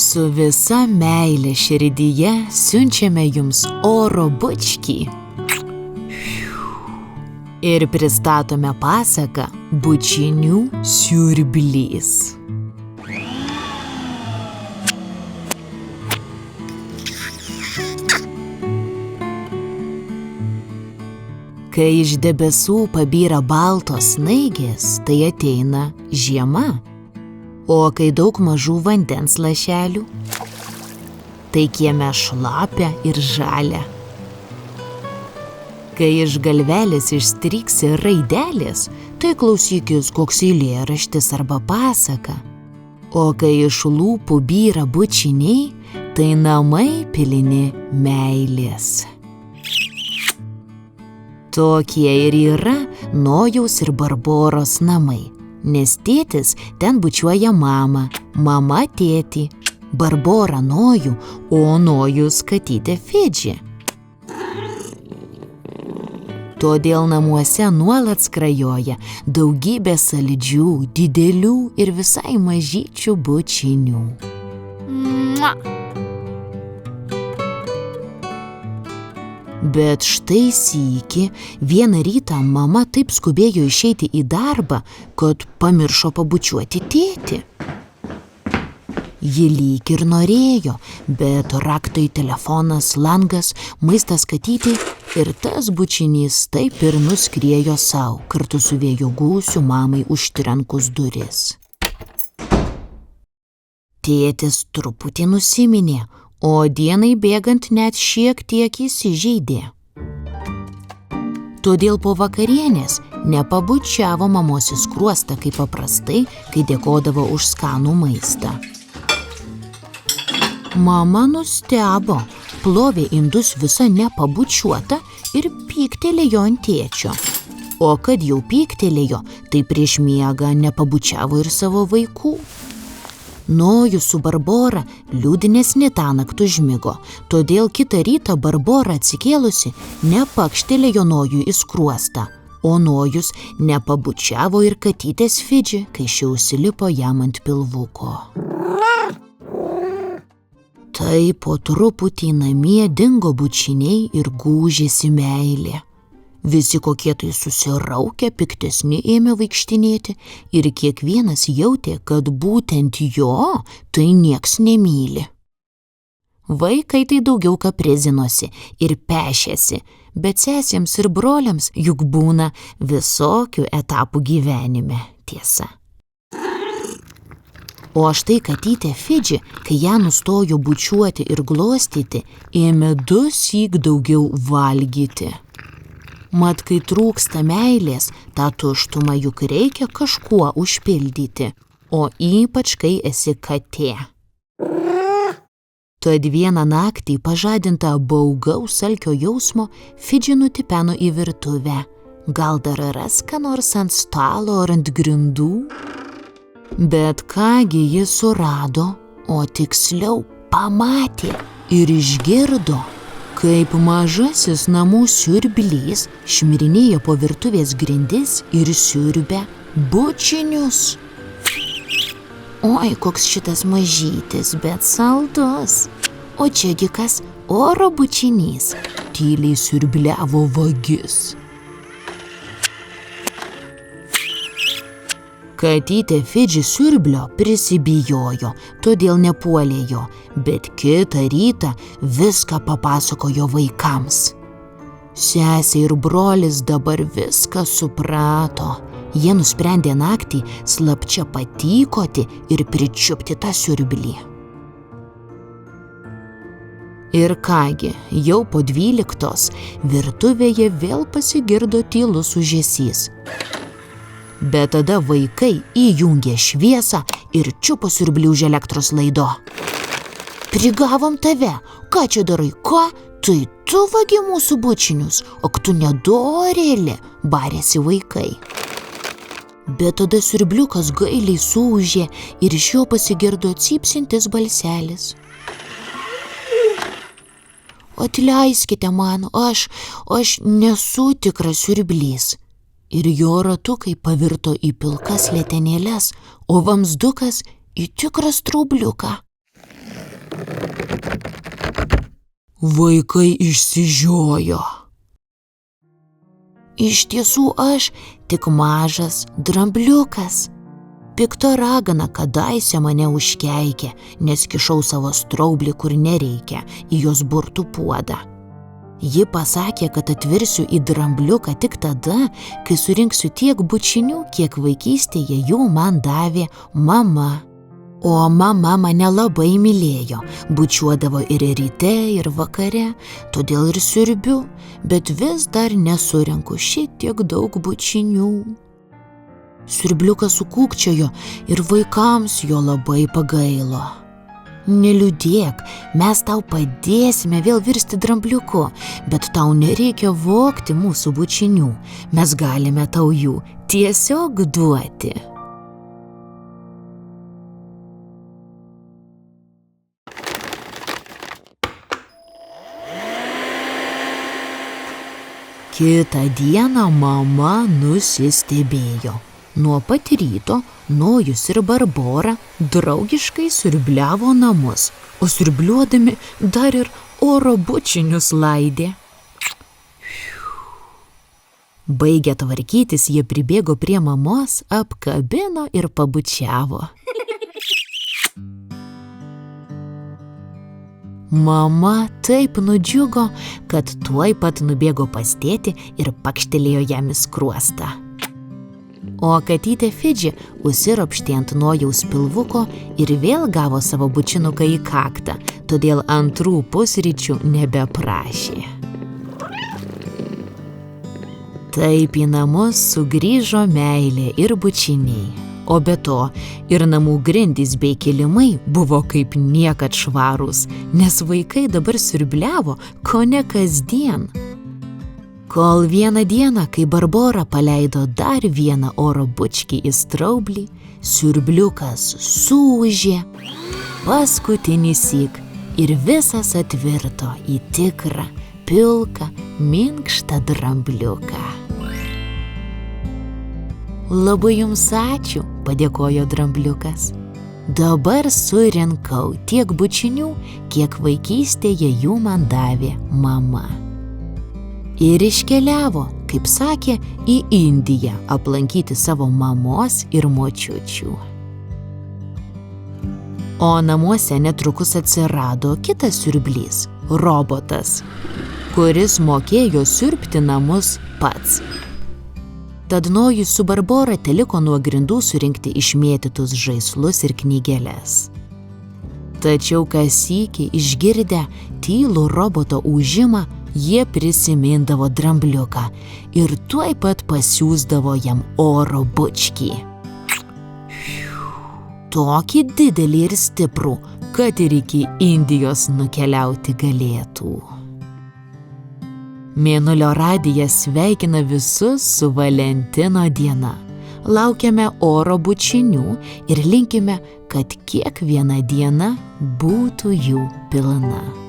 Su visa meile širdyje siunčiame jums oro bučkį. Ir pristatome pasaką Bučinių siurblys. Kai iš debesų pabyra baltos snaigės, tai ateina žiema. O kai daug mažų vandens lašelių, tai kieme šlapia ir žalia. Kai iš galvelės išstriksi raidelės, tai klausykis koks eilėraštis arba pasaka. O kai iš lūpų byra bučiniai, tai namai pilini meilės. Tokie ir yra Nojaus ir Barboros namai, nes tėtis ten bučiuoja mamą, mama tėtį, Barbora Nojų, o Nojus katytę Fidži. Todėl namuose nuolat skrajoja daugybė saldžių, didelių ir visai mažyčių bučinių. Bet štai sykį vieną rytą mama taip skubėjo išeiti į darbą, kad pamiršo pabučiuoti tėtį. Ji lyg ir norėjo, bet raktai, telefonas, langas, maistas katytei ir tas bučinys taip ir nuskriejo sau, kartu su vėjo gūsiu mamai užtrenkus duris. Tėtis truputį nusiminė, o dienai bėgant net šiek tiek įsižeidė. Todėl po vakarienės nepabučiavo mamos į skruostą kaip paprastai, kai dėkodavo už skanų maistą. Mama nustebo, plovė indus visa nepabučiuota ir pyktelėjo ant tėčio. O kad jau pyktelėjo, tai prieš miegą nepabučiavo ir savo vaikų. Nojus su Barbora liūdnesni tąnakt užmigo, todėl kitą rytą Barbora atsikėlusi nepakštelėjo Nojui į skruostą, o Nojus nepabučiavo ir katytės Fidži, kai ši užsilipo jam ant pilvuko. Tai po truputį namie dingo bučiniai ir gūžėsi meilė. Visi kokie tai susiraukę, piktesni ėmė vaikštinėti ir kiekvienas jautė, kad būtent jo tai nieks nemyli. Vaikai tai daugiau kaprizinosi ir pešėsi, bet sesėms ir broliams juk būna visokių etapų gyvenime, tiesa. O štai katytė Fidži, kai ją nustojo bučiuoti ir glostyti, ėmė 2syk daugiau valgyti. Mat, kai trūksta meilės, tą tuštumą juk reikia kažkuo užpildyti, o ypač kai esi katė. Tad vieną naktį pažadinta baugaus alkio jausmo, Fidži nutipeno į virtuvę. Gal dar ras ką nors ant stalo ar ant grindų? Bet kągi ji surado, o tiksliau pamatė ir išgirdo, kaip mažasis namų siurblys šmirinėjo po virtuvės grindis ir siurbė bučinius. Oi, koks šitas mažytis, bet saldus. O čiagi kas, oro bučinys, tyliai siurbliavo vagis. Katytė Fidži siurblio prisibijojo, todėl nepuolė jo, bet kitą rytą viską papasakojo vaikams. Sesė ir brolis dabar viską suprato. Jie nusprendė naktį slapčia patykoti ir pričiupti tą siurblį. Ir kągi, jau po 12 virtuvėje vėl pasigirdo tylus ūžesys. Bet tada vaikai įjungė šviesą ir čiupo siurblį už elektros laido. Prigavom tave, ką čia darai, ką? Tai tu vagi mūsų bučinius, ak tu nedorėlė, barėsi vaikai. Bet tada siurbliukas gailiai suūžė ir iš jo pasigirdo cypsintis balselis. Atleiskite man, aš nesu tikras siurblys. Ir jo ratukai pavirto į pilkas letenėles, o vamsdukas į tikrą straubliuką. Vaikai išsižiojo. Iš tiesų aš tik mažas drambliukas. Pikta ragana kadaise mane užkeikė, nes kišau savo straublį, kur nereikia, į jos burtų puodą. Ji pasakė, kad atvirsiu į drambliuką tik tada, kai surinksiu tiek bučinių, kiek vaikystėje jų man davė mama. O mama mane labai mylėjo, bučiuodavo ir ryte, ir vakare, todėl ir siurbiu, bet vis dar nesurinku šitiek daug bučinių. Siurbliukas sukūkčiojo ir vaikams jo labai pagailo. Neliūdėk, mes tau padėsime vėl virsti drambliuku, bet tau nereikia vogti mūsų bučinių, mes galime tau jų tiesiog duoti. Kitą dieną mama nusistebėjo. Nuo pat ryto Nojus ir Barbora draugiškai siurbliavo namus, o siurbliuodami dar ir oro bučinius laidė. Baigę tvarkytis, jie pribėgo prie mamos, apkabino ir pabučiavo. Mama taip nudžiugo, kad tuoj pat nubėgo pas tėtį ir pakštelėjo jam į skruostą. O katytė Fidži užsiropštė ant Nojaus pilvuko ir vėl gavo savo bučinuką į kaktą, todėl antrų pusryčių nebeprašė. Taip į namus sugrįžo meilė ir bučiniai. O be to, ir namų grindys bei kilimai buvo kaip niekad švarūs, nes vaikai dabar siurbliavo kone kasdien. Kol vieną dieną, kai Barbora paleido dar vieną oro bučkį į straublį, siurbliukas suūžė paskutinį syk ir visas atvirto į tikrą, pilką, minkštą drambliuką. Labai jums ačiū, padėkojo drambliukas. Dabar surinkau tiek bučinių, kiek vaikystėje jų man davė mama. Ir iškeliavo, kaip sakė, į Indiją aplankyti savo mamos ir močiučių. O namuose netrukus atsirado kitas siurblys, robotas, kuris mokėjo siurbti namus pats. Tad Nojus su Barbora teliko nuo grindų surinkti išmėtytus žaislus ir knygeles. Tačiau kas sykį išgirdę tylų roboto ūžimą, jie prisimindavo drambliuką ir tuoj pat pasiųsdavo jam oro bučkį. Tokį didelį ir stiprų, kad ir iki Indijos nukeliauti galėtų. Mėnulio radijas sveikina visus su Valentino diena. Laukiame oro bučinių ir linkime, kad kiekviena diena būtų jų pilna.